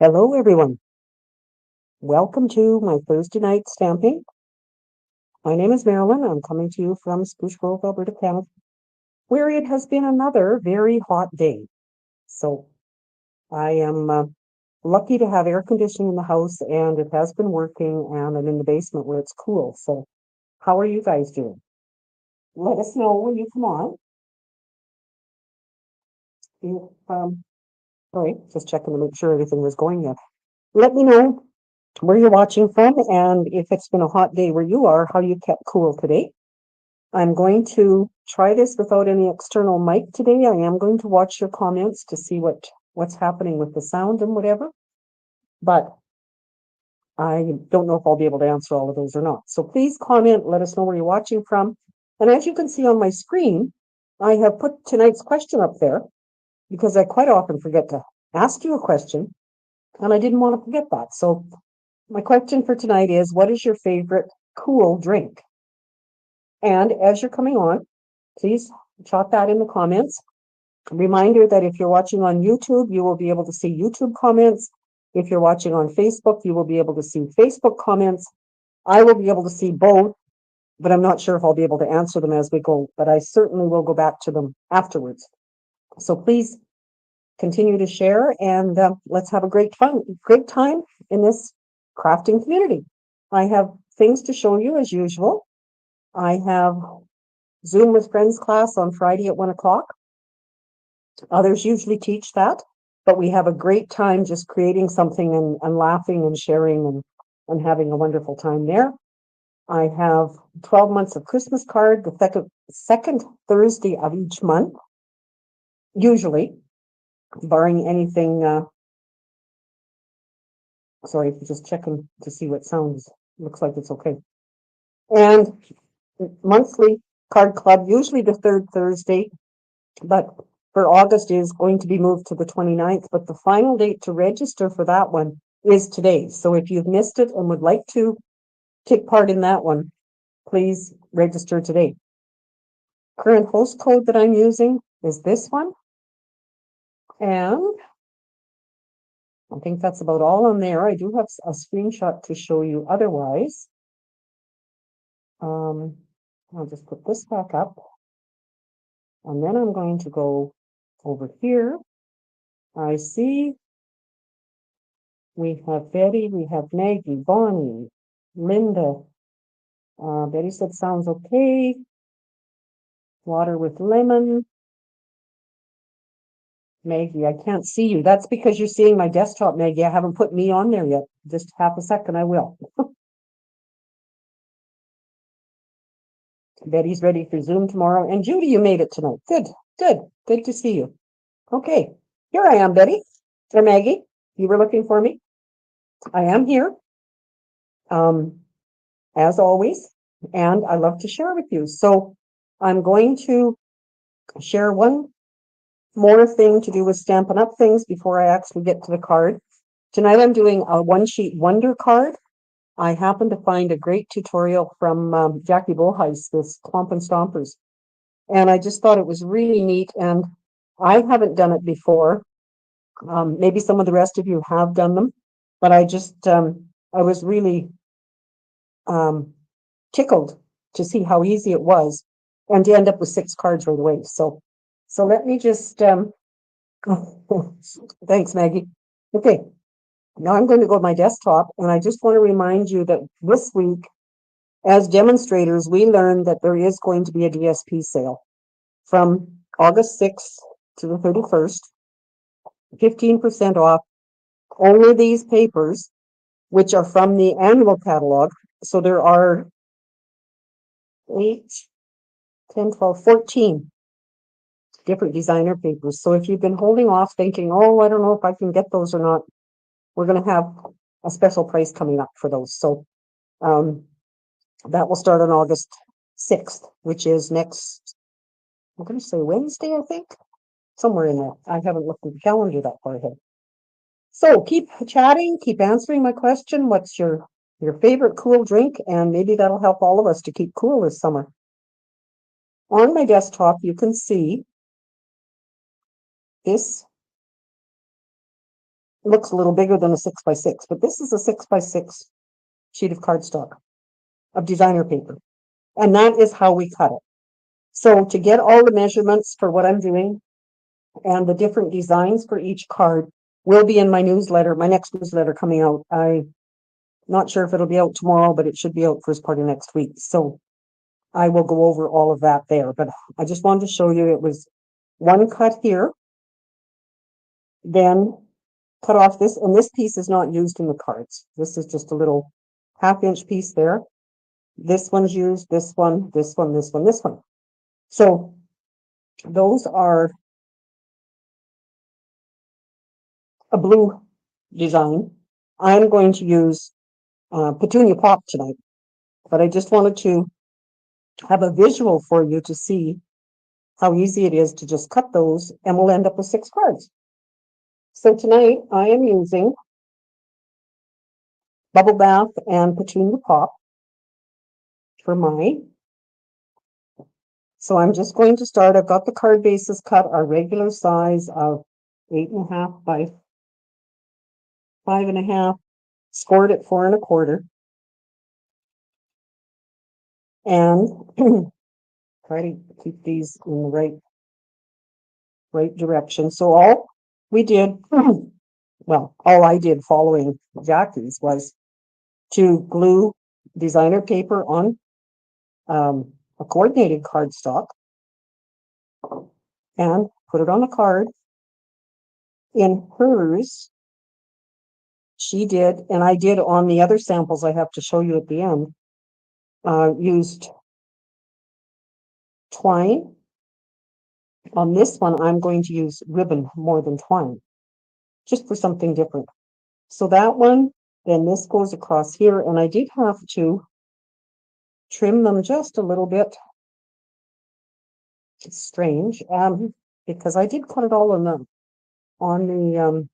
Hello, everyone. Welcome to my Thursday night stamping. My name is Marilyn. I'm coming to you from Spruce Grove, Alberta, Canada, where it has been another very hot day. So I am lucky to have air conditioning in the house, and it has been working, and I'm in the basement where it's cool. So how are you guys doing? Let us know when you come on. If, all right, just checking to make sure everything was going yet. Let me know where you're watching from, and if it's been a hot day where you are, how you kept cool today. I'm going to try this without any external mic today. I am going to watch your comments to see what's happening with the sound and whatever, but I don't know if I'll be able to answer all of those or not. So please comment, let us know where you're watching from. And as you can see on my screen, I have put tonight's question up there because I quite often forget to ask you a question, and I didn't want to forget that. So my question for tonight is, what is your favorite cool drink? And as you're coming on, please chalk that in the comments. Reminder that if you're watching on YouTube, you will be able to see YouTube comments. If you're watching on Facebook, you will be able to see Facebook comments. I will be able to see both, but I'm not sure if I'll be able to answer them as we go, but I certainly will go back to them afterwards. So please continue to share, and let's have a great time in this crafting community. I have things to show you as usual. I have Zoom with Friends class on Friday at 1 o'clock. Others usually teach that, but we have a great time just creating something and laughing and sharing and having a wonderful time there. I have 12 months of Christmas card, the second Thursday of each month, usually, barring anything. Sorry, just checking to see what sounds. Looks like it's okay. And monthly card club, usually the third Thursday, but for August is going to be moved to the 29th, but the final date to register for that one is today. So if you've missed it and would like to take part in that one, please register today. Current host code that I'm using is this one. And I think that's about all on there. I do have a screenshot to show you otherwise. I'll just put this back up. And then I'm going to go over here. I see we have Betty, we have Maggie, Bonnie, Linda. Betty said sounds okay. Water with lemon. Maggie, I can't see you. That's because you're seeing my desktop, Maggie. I haven't put me on there yet. Just half a second, I will. Betty's ready for Zoom tomorrow. And Judy, you made it tonight. Good to see you. Okay, here I am, Betty. Or Maggie, you were looking for me. I am here, as always, and I love to share with you. So I'm going to share one more thing to do with Stampin' Up! Things before I actually get to the card. Tonight I'm doing a one-sheet wonder card. I happened to find a great tutorial from Jackie Bolhuis, this Clomp and Stompers. And I just thought it was really neat, and I haven't done it before. Maybe some of the rest of you have done them, but I was really tickled to see how easy it was and to end up with 6 cards right away. So let me just, thanks, Maggie. Okay, now I'm going to go to my desktop, and I just want to remind you that this week, as demonstrators, we learned that there is going to be a DSP sale from August 6th to the 31st, 15% off only these papers, which are from the annual catalog. So there are 8, 10, 12, 14 different designer papers. So if you've been holding off thinking, oh, I don't know if I can get those or not, we're going to have a special price coming up for those. So that will start on August 6th, which is next, I'm going to say Wednesday, I think, somewhere in there. I haven't looked at the calendar that far ahead. So keep chatting, keep answering my question. What's your favorite cool drink? And maybe that'll help all of us to keep cool this summer. On my desktop, you can see this looks a little bigger than a 6x6, but this is a 6x6 sheet of cardstock of designer paper. And that is how we cut it. So to get all the measurements for what I'm doing and the different designs for each card will be in my newsletter, my next newsletter coming out. I'm not sure if it'll be out tomorrow, but it should be out first part of next week. So I will go over all of that there, but I just wanted to show you it was one cut here, then cut off this, and this piece is not used in the cards. This is just a little half-inch piece there. This one's used, this one, this one, this one, this one. So those are a blue design. I'm going to use Petunia Pop tonight, but I just wanted to have a visual for you to see how easy it is to just cut those, and we'll end up with 6 cards. So tonight I am using Bubble Bath and Petunia Pop for mine. So I'm just going to start. I've got the card bases cut our regular size of 8.5 by 5.5, scored at 4 1/4, and try to keep these in the right direction. So all we did, well, all I did following Jackie's was to glue designer paper on a coordinated cardstock and put it on the card. In hers, she did, and I did on the other samples I have to show you at the end, used twine. On this one, I'm going to use ribbon more than twine, just for something different. So that one, then this goes across here, and I did have to trim them just a little bit. It's strange, because I did cut it all on the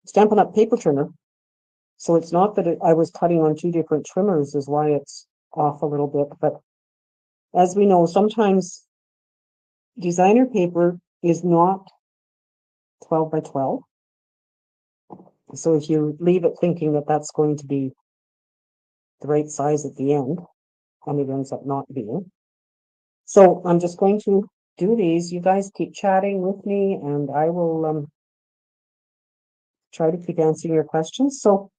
Stampin' Up! Paper trimmer. So it's not that I was cutting on 2 different trimmers is why it's off a little bit. But as we know, sometimes designer paper is not 12 by 12. So if you leave it thinking that that's going to be the right size at the end, and it ends up not being. So I'm just going to do these. You guys keep chatting with me, and I will try to keep answering your questions. So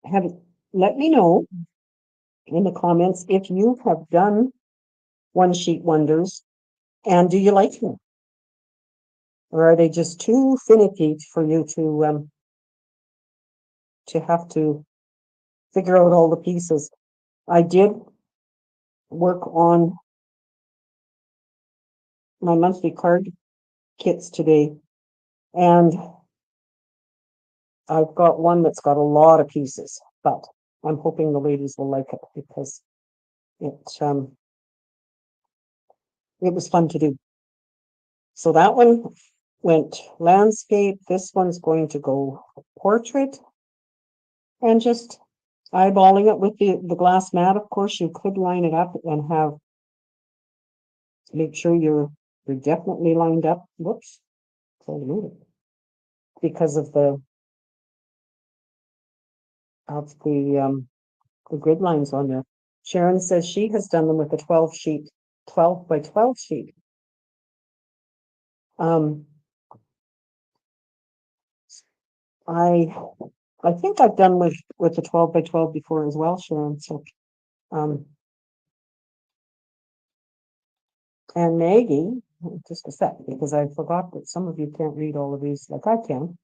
let me know in the comments if you have done one sheet wonders, and do you like them, or are they just too finicky for you to have to figure out all the pieces? I did work on my monthly card kits today, and I've got one that's got a lot of pieces, but I'm hoping the ladies will like it because it was fun to do. So that one went landscape. This one's going to go portrait, and just eyeballing it with the glass mat. Of course, you could line it up and make sure you're definitely lined up. Whoops, trying to move it because of the grid lines on there. Sharon says she has done them with a 12 by 12 sheet. I think I've done with the 12 by 12 before as well, Sharon. So, and Maggie, just a sec, because I forgot that some of you can't read all of these like I can.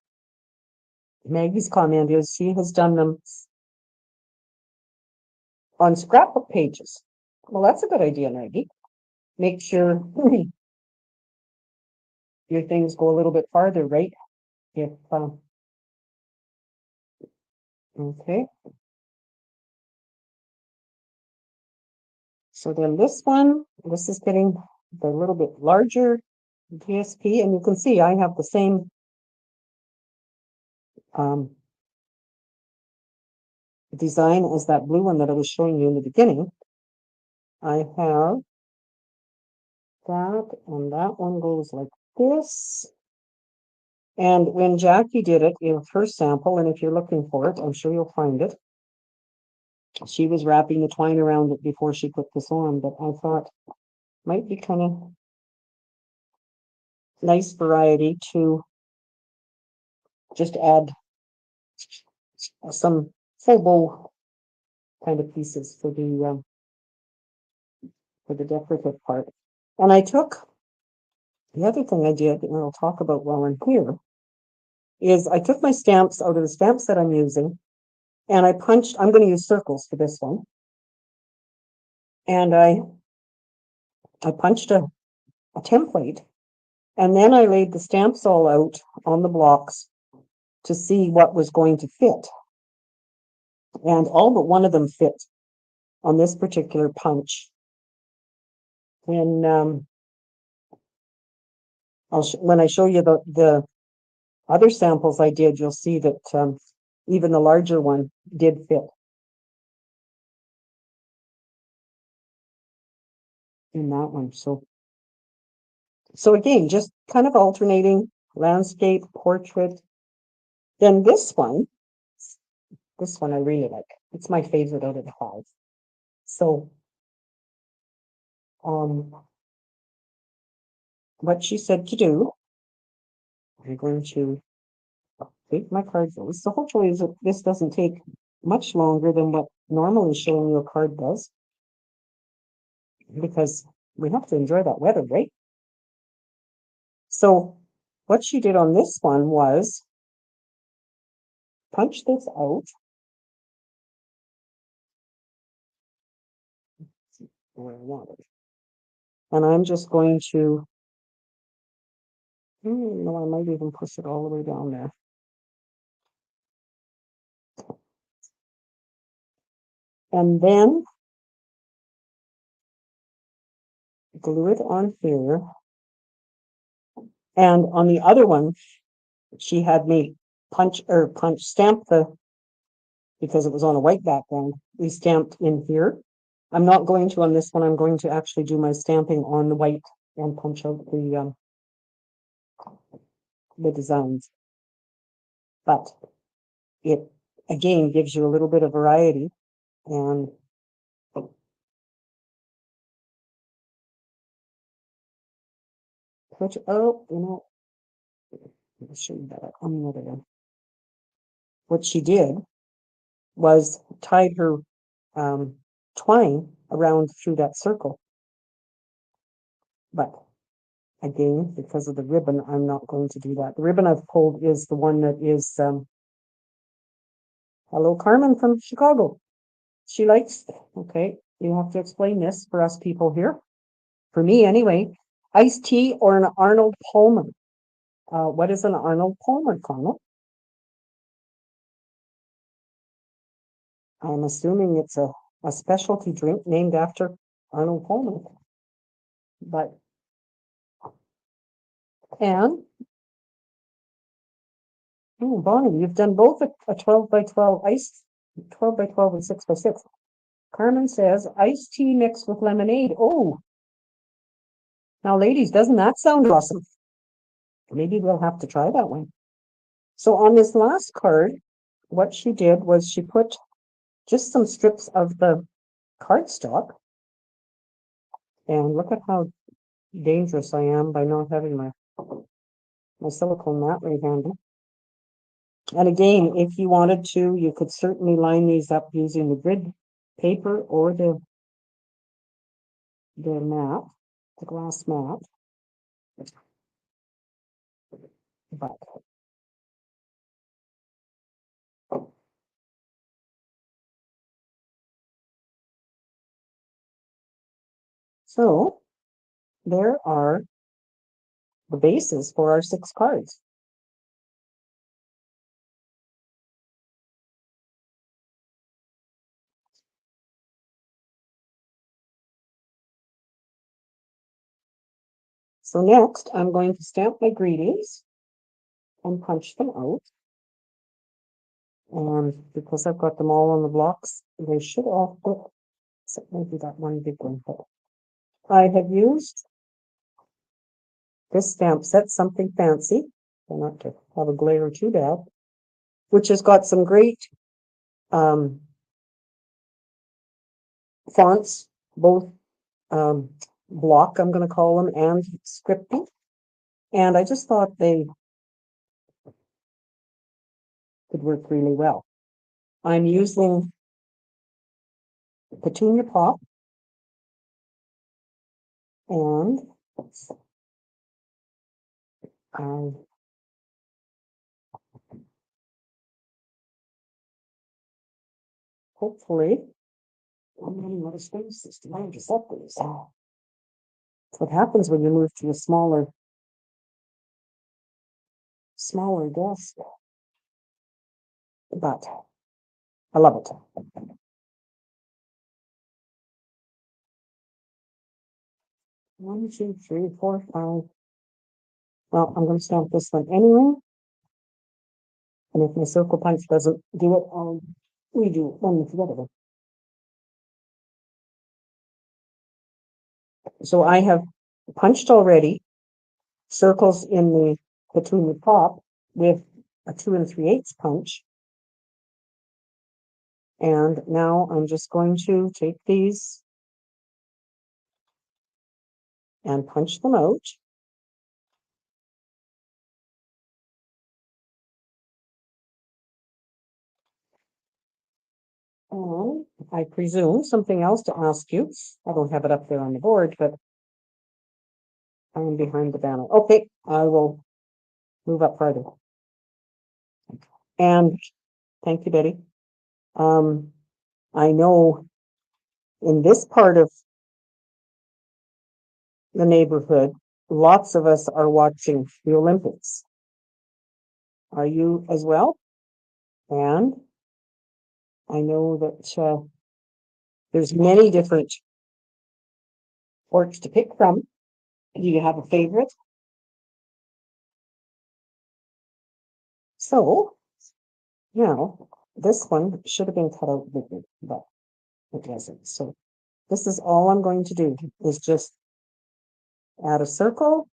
Maggie's comment is she has done them on scrapbook pages. Well, that's a good idea, Maggie. Make sure your things go a little bit farther, right? If okay. So then this is getting a little bit larger DSP, and you can see I have the same design as that blue one that I was showing you in the beginning. I have that, and that one goes like this. And when Jackie did it in her sample, and if you're looking for it, I'm sure you'll find it. She was wrapping the twine around it before she put this on, but I thought might be kind of nice variety to just add some full bow kind of pieces for the decorative part. And I took the other thing I did, and I'll talk about while I'm here, is I took my stamps out of the stamps that I'm using, and I punched. I'm going to use circles for this one, and I punched a template, and then I laid the stamps all out on the blocks to see what was going to fit. And all but one of them fit on this particular punch. When when I show you the other samples I did, you'll see that even the larger one did fit in that one. So again, just kind of alternating landscape, portrait. Then this one I really like. It's my favorite out of the five. So what she said to do, I'm going to take my card goes. So hopefully this doesn't take much longer than what normally showing you a card does, because we have to enjoy that weather, right? So what she did on this one was punch this out. Where I want it. And I'm just going to, no, I might even push it all the way down there. And then glue it on here. And on the other one, she had me stamp because it was on a white background, we stamped in here. I'm not going to on this one. I'm going to actually do my stamping on the white and punch out the designs. But it again gives you a little bit of variety, and which I'll show you that on the other one. What she did was tied her twine around through that circle. But again, because of the ribbon, I'm not going to do that. The ribbon I've pulled is the one that is hello, Carmen from Chicago. She likes, okay, you have to explain this for us people here. For me, anyway, iced tea or an Arnold Palmer. What is an Arnold Palmer, Connell? I'm assuming it's a specialty drink named after Arnold Palmer. But, and, Bonnie, you've done both a 12 by 12 iced, 12 by 12 and 6 by 6. Carmen says iced tea mixed with lemonade. Oh, now ladies, doesn't that sound awesome? Maybe we'll have to try that one. So on this last card, what she did was she put just some strips of the cardstock, and look at how dangerous I am by not having my silicone mat right handy. And again, if you wanted to, you could certainly line these up using the grid paper or the mat, the glass mat. But so there are the bases for our 6 cards. So next, I'm going to stamp my greetings and punch them out. And because I've got them all on the blocks, they should all fit. So maybe that one big one. But I have used this stamp set, Something Fancy, try not to have a glare too bad, which has got some great fonts, both block, I'm going to call them, and scripty. And I just thought they could work really well. I'm using Petunia Pop and hopefully I'm running out of space to line this up. That's what happens when you move to a smaller desk. But I love it. One, two, three, four, five. Well, I'm going to stamp this one anyway. And if my circle punch doesn't do it, I'll redo one with the other one. So I have punched already circles in the Petunia Pop with a 2 3/8 punch. And now I'm just going to take these and punch them out. And I presume something else to ask you. I don't have it up there on the board, but I'm behind the banner. Okay, I will move up further. And thank you, Betty. I know in this part of the neighborhood, lots of us are watching the Olympics. Are you as well? And I know that there's many different sports to pick from. Do you have a favorite? So now this one should have been cut out bigger, but it wasn't. So this is all I'm going to do is just add a circle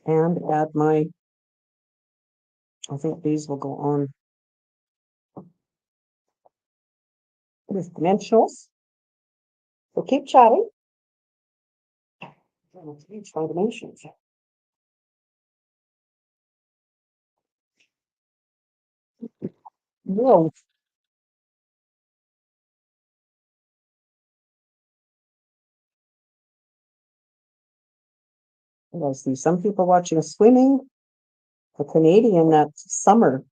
and add my, I think these will go on with dimensionals. So keep chatting. Try dimensions. Whoa. I see some people watching swimming. A Canadian that summer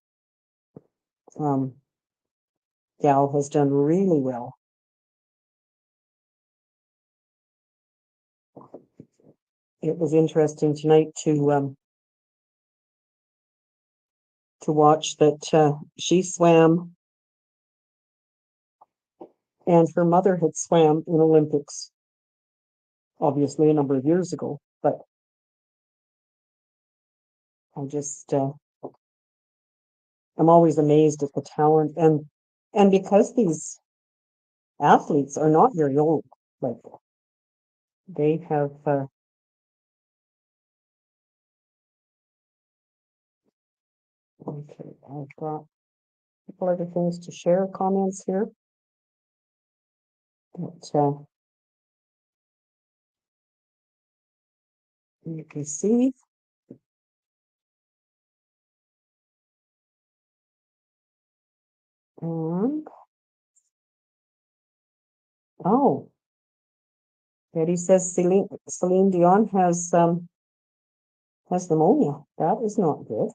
gal has done really well. It was interesting tonight to watch that she swam and her mother had swam in Olympics, obviously a number of years ago, but I just I'm always amazed at the talent and because these athletes are not very old, like they have okay, I've got a couple other things to share, comments here. But you can see and oh, Betty says Celine Dion has pneumonia. That is not good.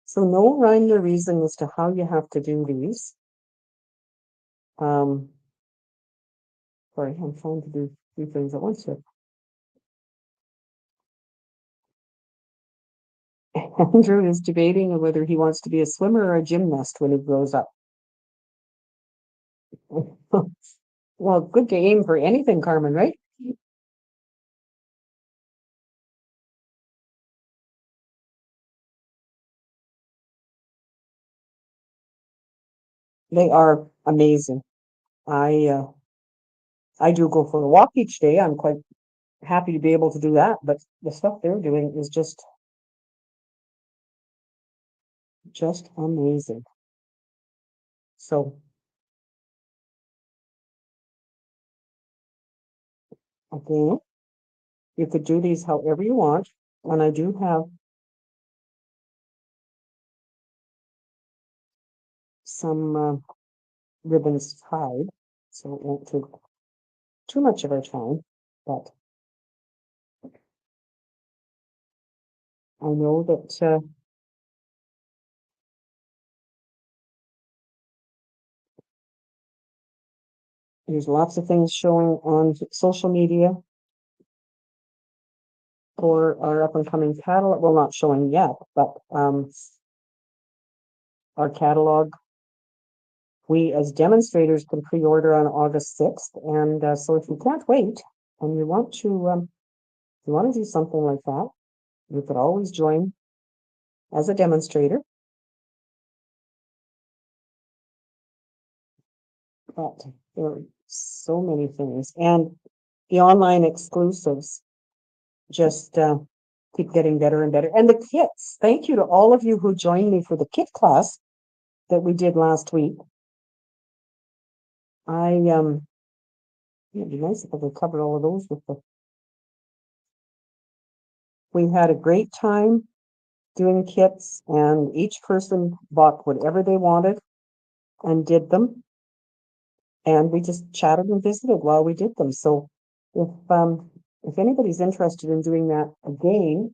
So no rhyme or reason as to how you have to do these. Sorry, I'm trying to do three things at once here. Andrew is debating whether he wants to be a swimmer or a gymnast when he grows up. Well, good to aim for anything, Carmen, right? They are amazing. I I do go for a walk each day. I'm quite happy to be able to do that, but the stuff they're doing is just amazing. So again, you could do these however you want, and I do have some ribbons tied, so it won't take too much of our time. But I know that there's lots of things showing on social media for our up and coming catalog. Well, not showing yet, but our catalog. We as demonstrators can pre-order on August 6th, and so if you can't wait and you want to do something like that, you could always join as a demonstrator. But there are so many things, and the online exclusives just keep getting better and better. And the kits, thank you to all of you who joined me for the kit class that we did last week. It'd be nice if I could cover all of those with the. We had a great time doing kits, and each person bought whatever they wanted and did them. And we just chatted and visited while we did them. So if anybody's interested in doing that again,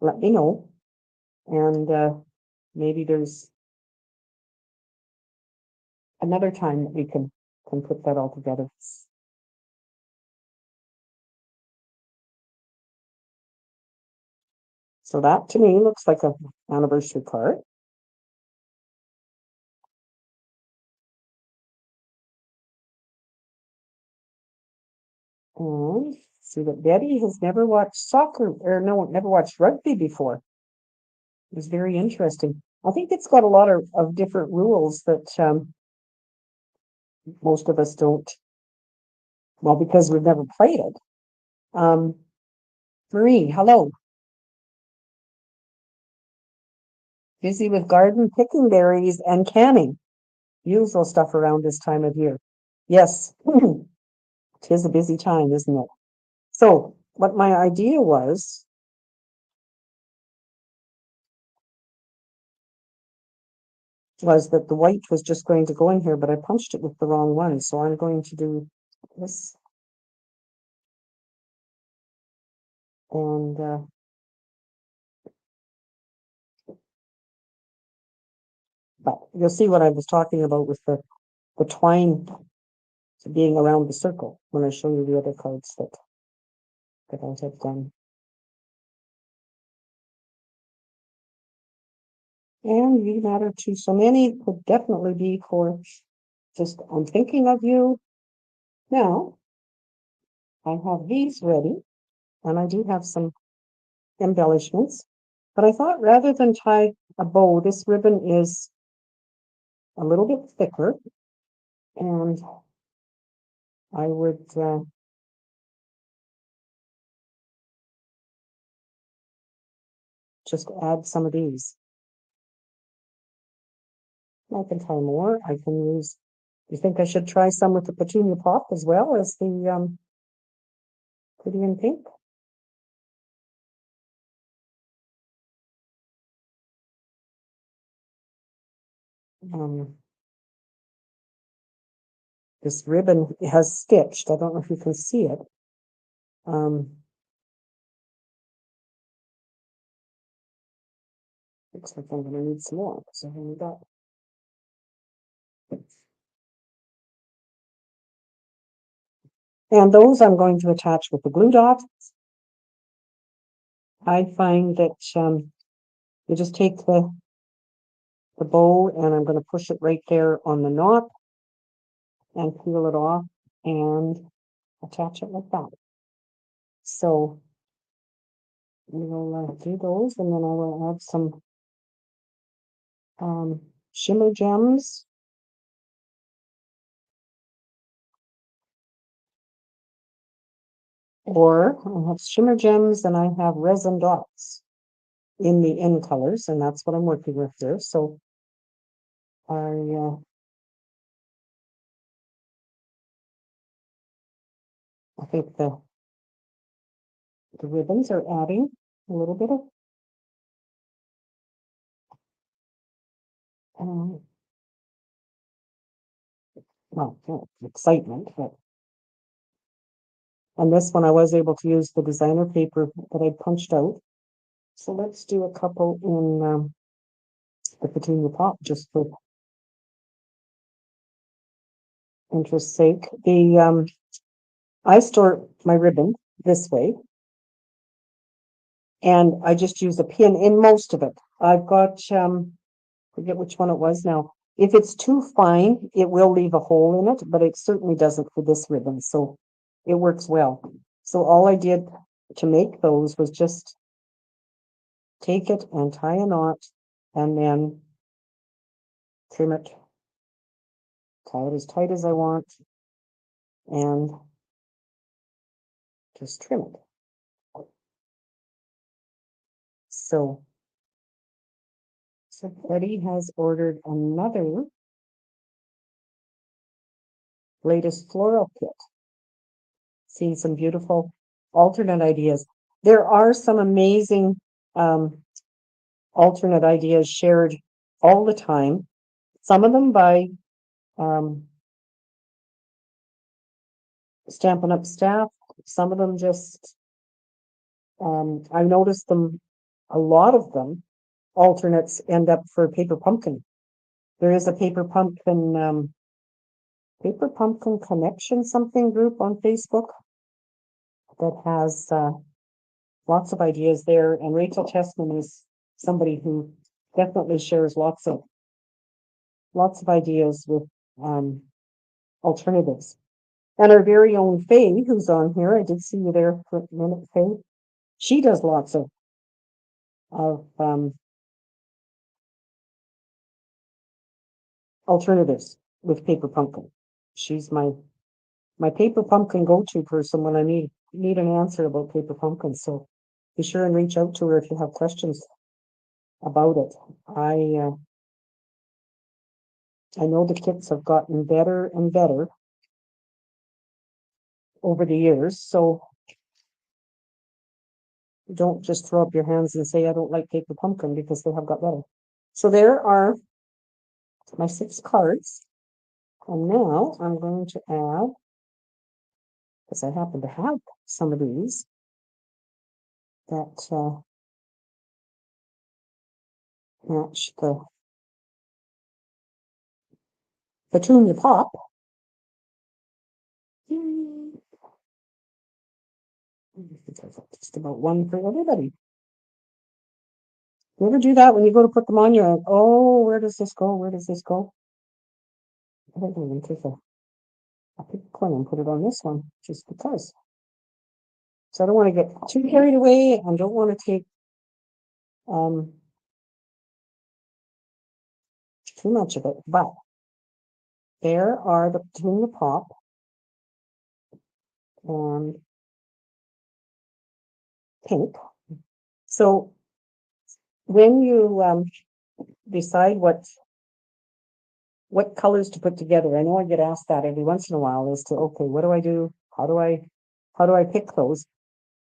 let me know. And maybe there's another time that we can put that all together. So that to me looks like an anniversary card. And see that Betty has never watched soccer, or no, never watched rugby before. It was very interesting. I think it's got a lot of different rules that most of us don't, well, because we've never played it. Um, Marie, hello. Busy with garden picking berries and canning. Usual stuff around this time of year. Yes, tis a busy time, isn't it? So what my idea was that the white was just going to go in here, but I punched it with the wrong one. So I'm going to do this. And but you'll see what I was talking about with the twine being around the circle when I show you the other cards that I have done. And you matter to so many could definitely be for just I'm thinking of you. Now I have these ready, and I do have some embellishments, but I thought rather than tie a bow, this ribbon is a little bit thicker, and I would just add some of these. I can tie more. I can use. You think I should try some with the petunia pop as well as the pretty in pink? Um, this ribbon has stitched. I don't know if you can see it. Looks like I'm going to need some more. So here we go. And those I'm going to attach with the glue dot. I find that you just take the bow and I'm going to push it right there on the knot and peel it off and attach it like that. So we'll do those, and then I will add some shimmer gems. or I have shimmer gems and I have resin dots in the in colors, and that's what I'm working with here. So I I think the ribbons are adding a little bit of um, well, not excitement, but on this one I was able to use the designer paper that I punched out. So let's do a couple in the petunia pop just for interest's sake. The I store my ribbon this way, and I just use a pin in most of it. I've got forget which one it was now. If it's too fine, it will leave a hole in it, but it certainly doesn't for this ribbon, so it works well. So all I did to make those was just take it and tie a knot and then trim it, tie it as tight as I want, and just trim it. So Betty has ordered another latest floral kit. Seeing some beautiful alternate ideas. There are some amazing alternate ideas shared all the time. Some of them by Stampin' Up staff. Some of them just I noticed them. A lot of them alternates end up for paper pumpkin. There is a paper pumpkin connection something group on Facebook that has lots of ideas there, and Rachel Chessman is somebody who definitely shares lots of ideas with alternatives. And our very own Faye, who's on here, I did see you there for a minute, Faye. She does lots of alternatives with paper pumpkin. She's my paper pumpkin go-to person when I need an answer about paper pumpkin. So be sure and reach out to her if you have questions about it. I know the kits have gotten better and better over the years, so don't just throw up your hands and say I don't like paper pumpkin, because they have got better. So there are my 6 cards, and now I'm going to add, because I happen to have some of these that match the Petunia Pop. Just about one for everybody. You ever do that when you go to put them on? You're like, oh, where does this go? Where does this go? I don't even take a pick a coin and put it on this one just because. So I don't want to get too carried away and don't want to take too much of it. But there are the Petunia Pop and pink. So when you decide what colors to put together, I know I get asked that every once in a while as to, okay, what do I do? How do I pick those?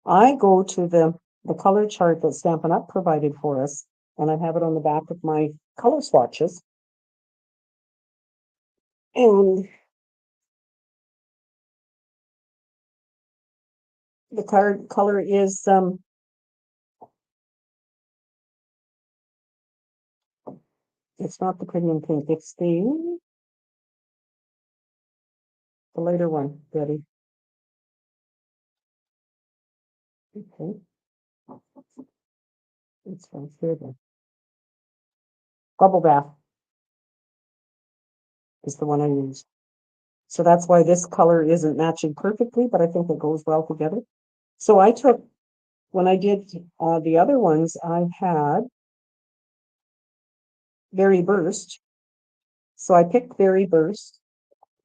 I go to the color chart that Stampin' Up provided for us, and I have it on the back of my color swatches. And the card color is it's not the premium pink, it's the lighter one, Betty. Okay. It's right here then. Bubble Bath is the one I use. So that's why this color isn't matching perfectly, but I think it goes well together. So I took, when I did the other ones, I had Berry Burst. So I picked Berry Burst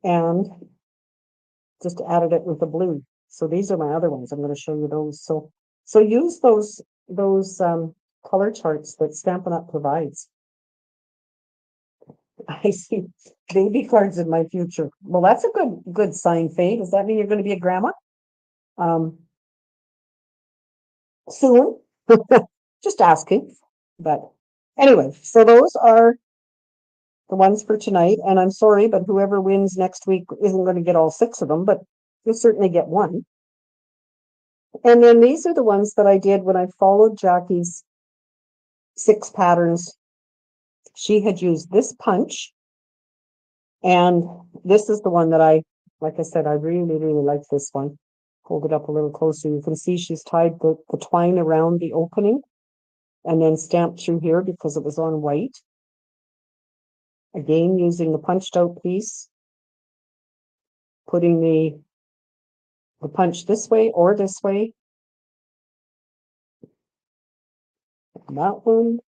and just added it with the blue. So these are my other ones. I'm going to show you those. So use those color charts that Stampin' Up provides. I see baby cards in my future. Well, that's a good sign, Faye. Does that mean you're going to be a grandma? Um, soon? Just asking. But anyway, so those are the ones for tonight. And I'm sorry, but whoever wins next week isn't going to get all 6 of them, but you'll certainly get one. And then these are the ones that I did when I followed Jackie's 6 patterns. She had used this punch. And this is the one that like I said, I really, really like this one. Hold it up a little closer. You can see she's tied the twine around the opening and then stamped through here because it was on white. Again, using the punched out piece, putting the punch this way or this way. That one.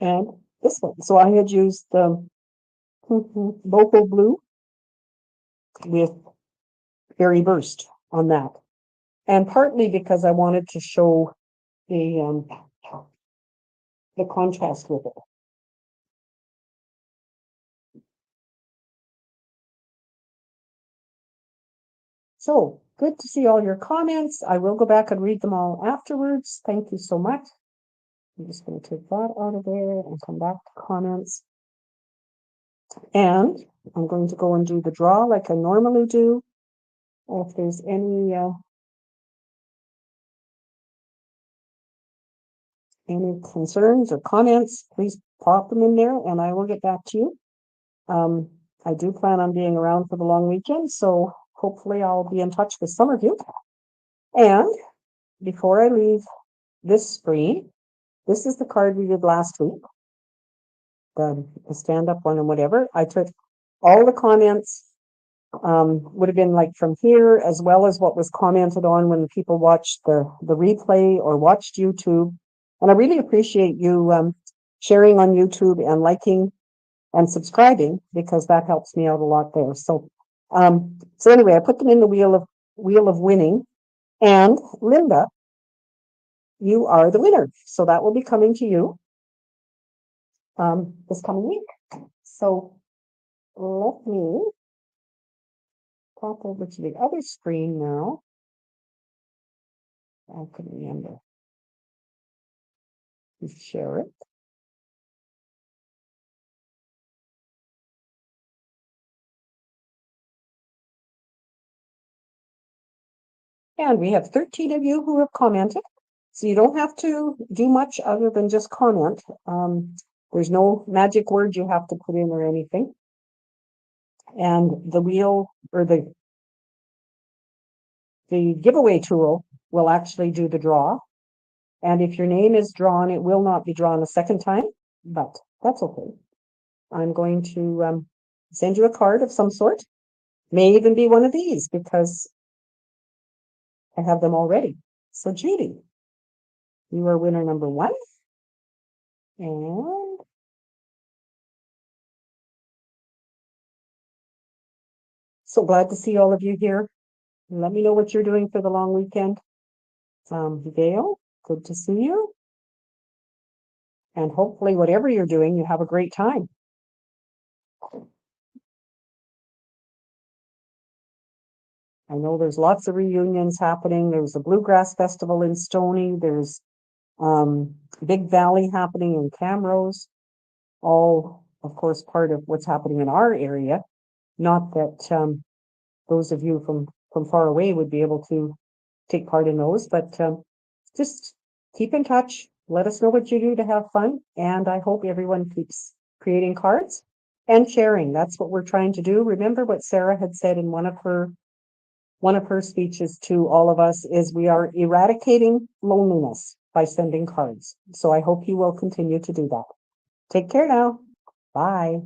And this one. So I had used the Boho Blue with Berry Burst on that. And partly because I wanted to show the contrast with it. So good to see all your comments. I will go back and read them all afterwards. Thank you so much. I'm just going to take that out of there and come back to comments. And I'm going to go and do the draw like I normally do. If there's any concerns or comments, please pop them in there and I will get back to you. I do plan on being around for the long weekend, so hopefully I'll be in touch with some of you. And before I leave this screen, this is the card we did last week, the stand-up one and whatever. I took all the comments, would have been like from here, as well as what was commented on when people watched the replay or watched YouTube. And I really appreciate you sharing on YouTube and liking and subscribing, because that helps me out a lot there. So anyway, I put them in the wheel of winning, and Linda, you are the winner. So that will be coming to you this coming week. So let me pop over to the other screen now. I can remember to share it. And we have 13 of you who have commented. So you don't have to do much other than just comment. There's no magic word you have to put in or anything. And the wheel or the giveaway tool will actually do the draw. And if your name is drawn, it will not be drawn a second time, but that's okay. I'm going to send you a card of some sort. May even be one of these because I have them already. So Judy, you are winner number 1. And so glad to see all of you here. Let me know what you're doing for the long weekend. Gail, good to see you. And hopefully whatever you're doing, you have a great time. I know there's lots of reunions happening. There's a Bluegrass Festival in Stony. There's Big Valley happening in Camrose. All, of course, part of what's happening in our area. Not that those of you from far away would be able to take part in those, but just keep in touch. Let us know what you do to have fun. And I hope everyone keeps creating cards and sharing. That's what we're trying to do. Remember what Sarah had said in one of her speeches to all of us is we are eradicating loneliness by sending cards. So I hope you will continue to do that. Take care now. Bye.